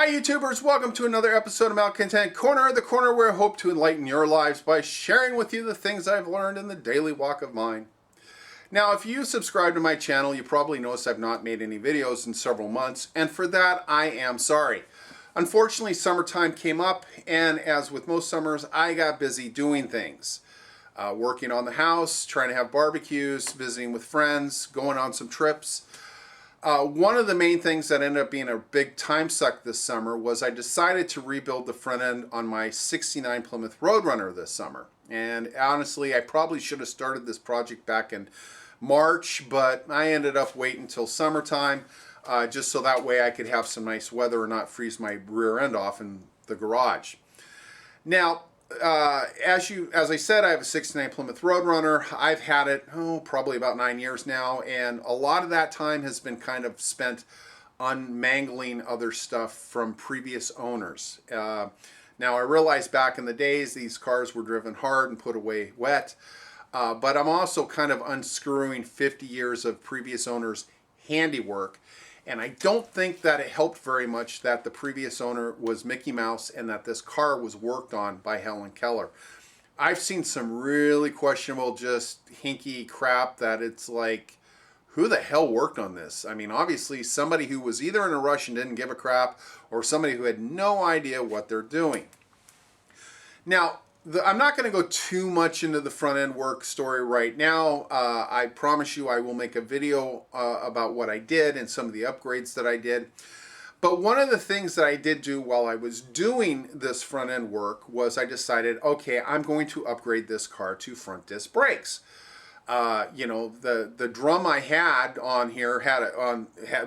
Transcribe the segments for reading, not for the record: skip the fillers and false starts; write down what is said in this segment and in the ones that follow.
Hi YouTubers, welcome to another episode of Malcontent Corner, the corner where I hope to enlighten your lives by sharing with you the things I've learned in the daily walk of mine. Now, if you subscribe to my channel, you probably noticed I've not made any videos in several months, and for that, I am sorry. Unfortunately, summertime came up, and as with most summers, I got busy doing things. Working on the house, trying to have barbecues, visiting with friends, going on some trips. One of the main things that ended up being a big time suck this summer was I decided to rebuild the front end on my 69 Plymouth Roadrunner this summer. And honestly, I probably should have started this project back in March, but I ended up waiting until summertime just so that way I could have some nice weather and not freeze my rear end off in the garage. Now, as I said, I have a 69 Plymouth Roadrunner. I've had it, probably about 9 years now, and a lot of that time has been kind of spent unmangling other stuff from previous owners. Now, I realize back in the days, these cars were driven hard and put away wet, but I'm also kind of unscrewing 50 years of previous owners' handiwork. And I don't think that it helped very much that the previous owner was Mickey Mouse and that this car was worked on by Helen Keller. I've seen some really questionable, just hinky crap that it's like, who the hell worked on this? I mean, obviously somebody who was either in a rush and didn't give a crap, or somebody who had no idea what they're doing. Now, I'm not going to go too much into the front end work story right now. I promise you I will make a video about what I did and some of the upgrades that I did. But one of the things that I did do while I was doing this front end work was I decided, okay, I'm going to upgrade this car to front disc brakes. You know, the drum I had on here had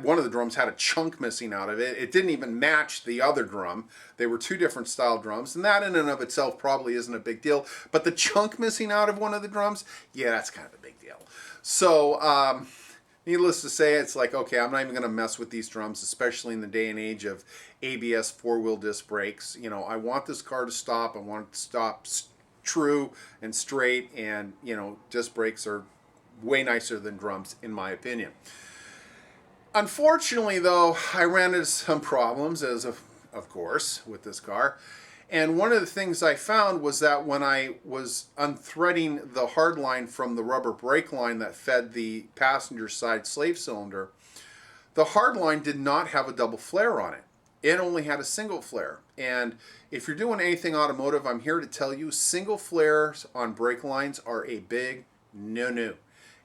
one of the drums had a chunk missing out of it. It didn't even match the other drum. They were two different style drums, and that in and of itself probably isn't a big deal. But the chunk missing out of one of the drums, yeah, that's kind of a big deal. So, needless to say, it's like, okay, I'm not even going to mess with these drums, especially in the day and age of ABS four-wheel disc brakes. You know, I want this car to stop. I want it to stop true and straight, and you know, disc brakes are way nicer than drums in my opinion. Unfortunately though, I ran into some problems, as of course, with this car, and one of the things I found was that when I was unthreading the hard line from the rubber brake line that fed the passenger side slave cylinder, the hard line did not have a double flare on it. It only had a single flare. And if you're doing anything automotive, I'm here to tell you single flares on brake lines are a big no-no.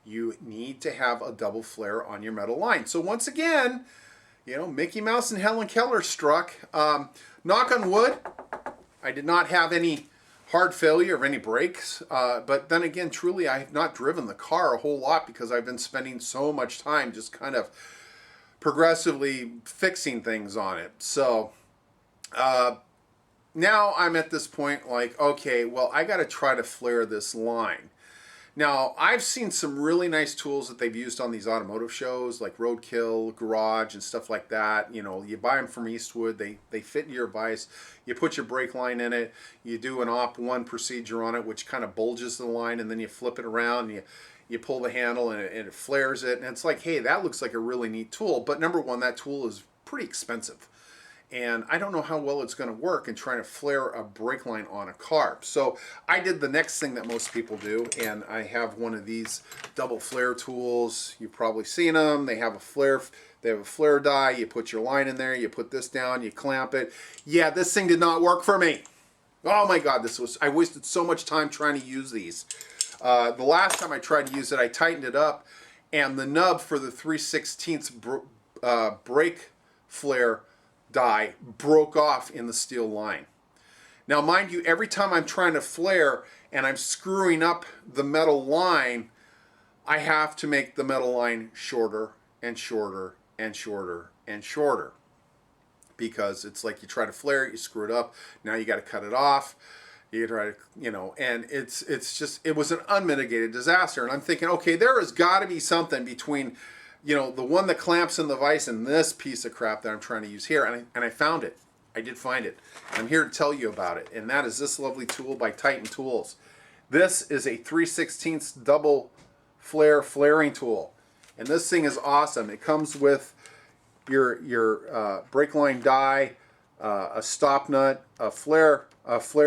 You need to have a double flare on your metal line. So once again, you know, Mickey Mouse and Helen Keller struck. Knock on wood, I did not have any hard failure of any brakes. But then again, truly, I have not driven the car a whole lot because I've been spending so much time just kind of progressively fixing things on it. So now I'm at this point like, okay, well, I got to try to flare this line. Now, I've seen some really nice tools that they've used on these automotive shows like Roadkill, Garage, and stuff like that. You know, you buy them from Eastwood, they fit in your vise, you put your brake line in it, you do an op-1 procedure on it, which kind of bulges the line, and then you flip it around, and you pull the handle and it flares it, and it's like, hey, that looks like a really neat tool. But number one, that tool is pretty expensive, and I don't know how well it's going to work in trying to flare a brake line on a car. So I did the next thing that most people do, and I have one of these double flare tools. You've probably seen them. They have a flare die. You put your line in there, you put this down, you clamp it. Yeah, this thing did not work for me. Oh my God, I wasted so much time trying to use these. The last time I tried to use it, I tightened it up, and the nub for the 3/16 brake flare die broke off in the steel line. Now, mind you, every time I'm trying to flare and I'm screwing up the metal line, I have to make the metal line shorter and shorter and shorter and shorter. Because it's like you try to flare it, you screw it up, now you got to cut it off. You try to, you know, and it was an unmitigated disaster. And I'm thinking, okay, there has got to be something between, you know, the one that clamps in the vise and this piece of crap that I'm trying to use here. And I found it. I did find it. I'm here to tell you about it. And that is this lovely tool by Titan Tools. This is a 3/16 double flare flaring tool. And this thing is awesome. It comes with your brake line die, a stop nut, a flare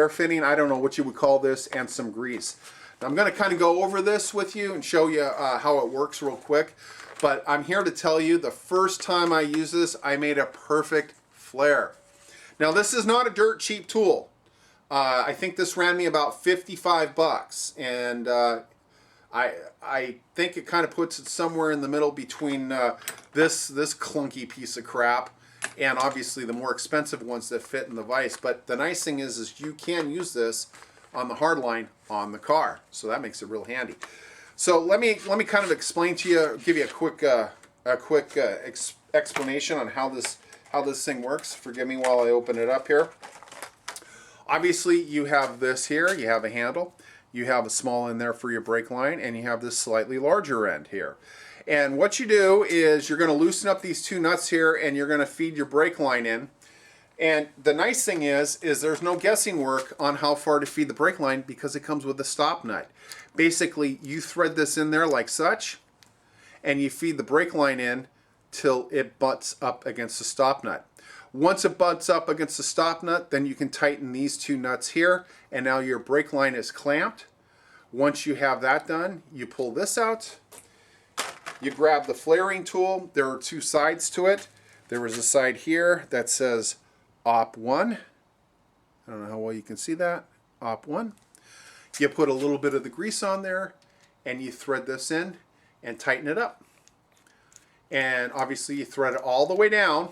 fitting, I don't know what you would call this, and some grease. Now, I'm going to kind of go over this with you and show you how it works real quick. But I'm here to tell you, the first time I used this, I made a perfect flare. Now, this is not a dirt cheap tool. I think this ran me about 55 bucks, and I think it kind of puts it somewhere in the middle between this clunky piece of crap and obviously the more expensive ones that fit in the vise. But the nice thing is you can use this on the hardline on the car, so that makes it real handy. So let me kind of explain to you, give you a quick explanation on how this thing works. Forgive me while I open it up here. Obviously, you have this here. You have a handle. You have a small end there for your brake line, and you have this slightly larger end here. And what you do is you're going to loosen up these two nuts here, and you're going to feed your brake line in. And the nice thing is there's no guessing work on how far to feed the brake line because it comes with a stop nut. Basically, you thread this in there like such, and you feed the brake line in till it butts up against the stop nut. Once it butts up against the stop nut, then you can tighten these two nuts here, and now your brake line is clamped. Once you have that done, you pull this out. You grab the flaring tool. There are two sides to it. There is a side here that says Op 1. I don't know how well you can see that. Op 1. You put a little bit of the grease on there, and you thread this in and tighten it up. And obviously you thread it all the way down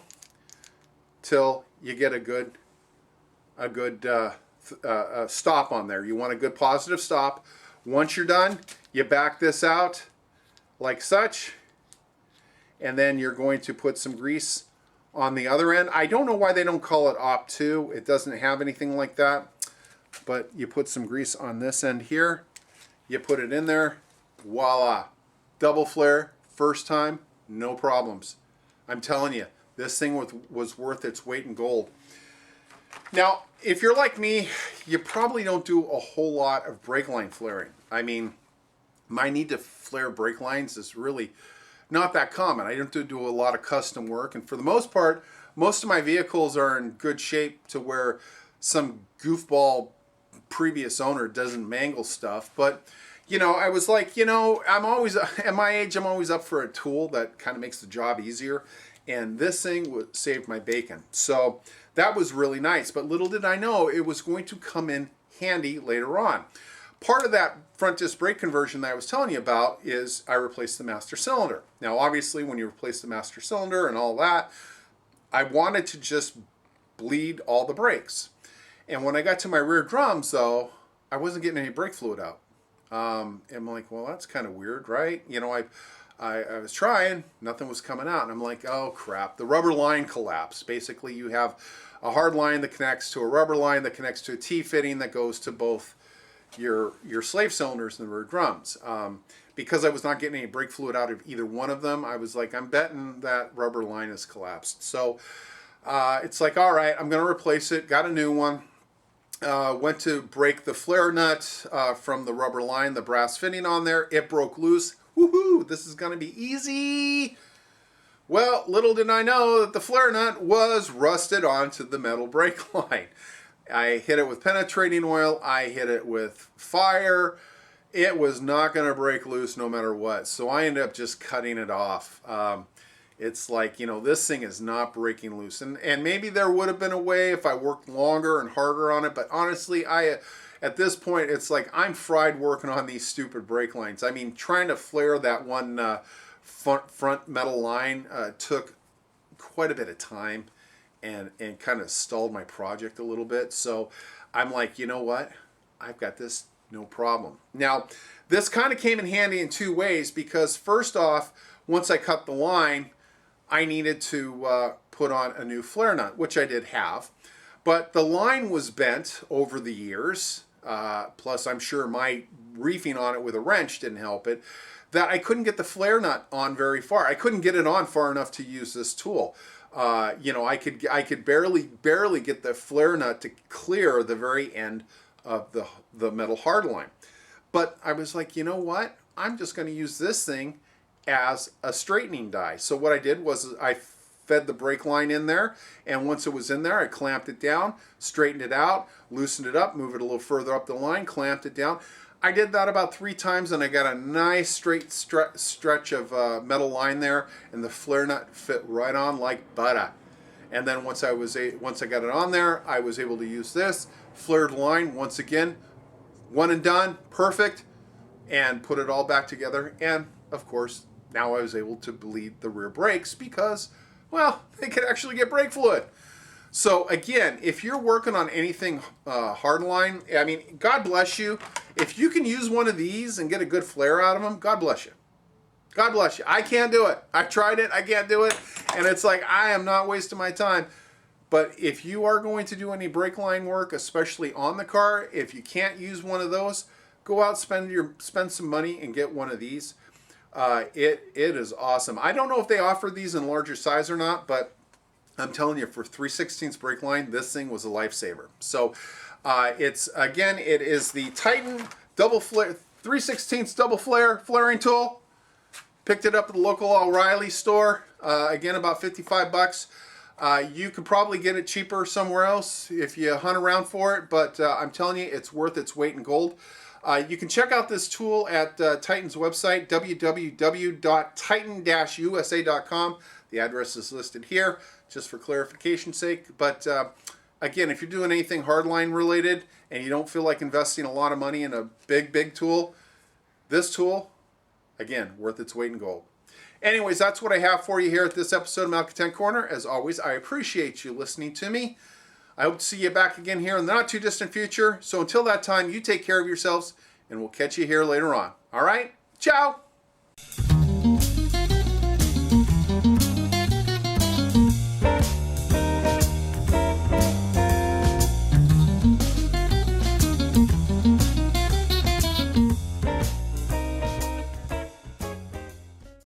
till you get a good stop on there. You want a good positive stop. Once you're done, you back this out like such, and then you're going to put some grease on the other end. I don't know why they don't call it Op 2. It doesn't have anything like that, but you put some grease on this end here. You put it in there. Voila. Double flare, first time, no problems. I'm telling you, this thing was worth its weight in gold. Now, if you're like me, you probably don't do a whole lot of brake line flaring. I mean, my need to flare brake lines is really not that common. I don't do a lot of custom work, and for the most part, most of my vehicles are in good shape to where some goofball previous owner doesn't mangle stuff. But you know, I was like, you know, I'm always at my age, I'm always up for a tool that kind of makes the job easier, and this thing saved my bacon. So that was really nice, but little did I know it was going to come in handy later on. Part of that front disc brake conversion that I was telling you about is I replaced the master cylinder. Now, obviously, when you replace the master cylinder and all that, I wanted to just bleed all the brakes. And when I got to my rear drums, though, I wasn't getting any brake fluid out. And I'm like, well, that's kind of weird, right? You know, I was trying, nothing was coming out. And I'm like, oh, crap. The rubber line collapsed. Basically, you have a hard line that connects to a rubber line that connects to a T-fitting that goes to both your slave cylinders and the rear drums. Because I was not getting any brake fluid out of either one of them, I was like, I'm betting that rubber line has collapsed. So it's like, all right, I'm going to replace it. Got a new one. Went to break the flare nut from the rubber line, the brass fitting on there. It broke loose. Woohoo! This is going to be easy. Well, little did I know that the flare nut was rusted onto the metal brake line. I hit it with penetrating oil. I hit it with fire. It was not going to break loose no matter what. So I ended up just cutting it off. It's like, you know, this thing is not breaking loose. And maybe there would have been a way if I worked longer and harder on it. But honestly, at this point, it's like I'm fried working on these stupid brake lines. I mean, trying to flare that one front metal line took quite a bit of time. And kind of stalled my project a little bit. So I'm like, you know what? I've got this, no problem. Now, this kind of came in handy in two ways because first off, once I cut the line, I needed to put on a new flare nut, which I did have. But the line was bent over the years. Plus, I'm sure my reefing on it with a wrench didn't help it. That I couldn't get the flare nut on very far. I couldn't get it on far enough to use this tool. You know, I could barely get the flare nut to clear the very end of the metal hard line. But I was like, you know what? I'm just going to use this thing as a straightening die. So what I did was I fed the brake line in there, and once it was in there, I clamped it down, straightened it out, loosened it up, moved it a little further up the line, clamped it down. I did that about 3 times, and I got a nice straight stretch of metal line there, and the flare nut fit right on like butter. And then once I got it on there, I was able to use this flared line once again, one and done, perfect, and put it all back together. And of course, now I was able to bleed the rear brakes because, well, they could actually get brake fluid. So again, if you're working on anything hardline, I mean, God bless you. If you can use one of these and get a good flare out of them, God bless you. God bless you. I can't do it. I tried it. I can't do it. And it's like, I am not wasting my time. But if you are going to do any brake line work, especially on the car, if you can't use one of those, go out, spend some money and get one of these. It is awesome. I don't know if they offer these in larger size or not, but I'm telling you, for 3/16 brake line, this thing was a lifesaver. So it is the Titan double flare 3/16 double flare flaring tool. Picked it up at the local O'Reilly store. Again, about 55 bucks. You could probably get it cheaper somewhere else if you hunt around for it, but I'm telling you, it's worth its weight in gold. You can check out this tool at Titan's website, www.titan-usa.com. The address is listed here, just for clarification's sake. But again, if you're doing anything hardline related and you don't feel like investing a lot of money in a big tool, this tool, again, worth its weight in gold. Anyways, that's what I have for you here at this episode of Malcontent Corner. As always, I appreciate you listening to me. I hope to see you back again here in the not too distant future. So until that time, you take care of yourselves, and we'll catch you here later on. All right? Ciao!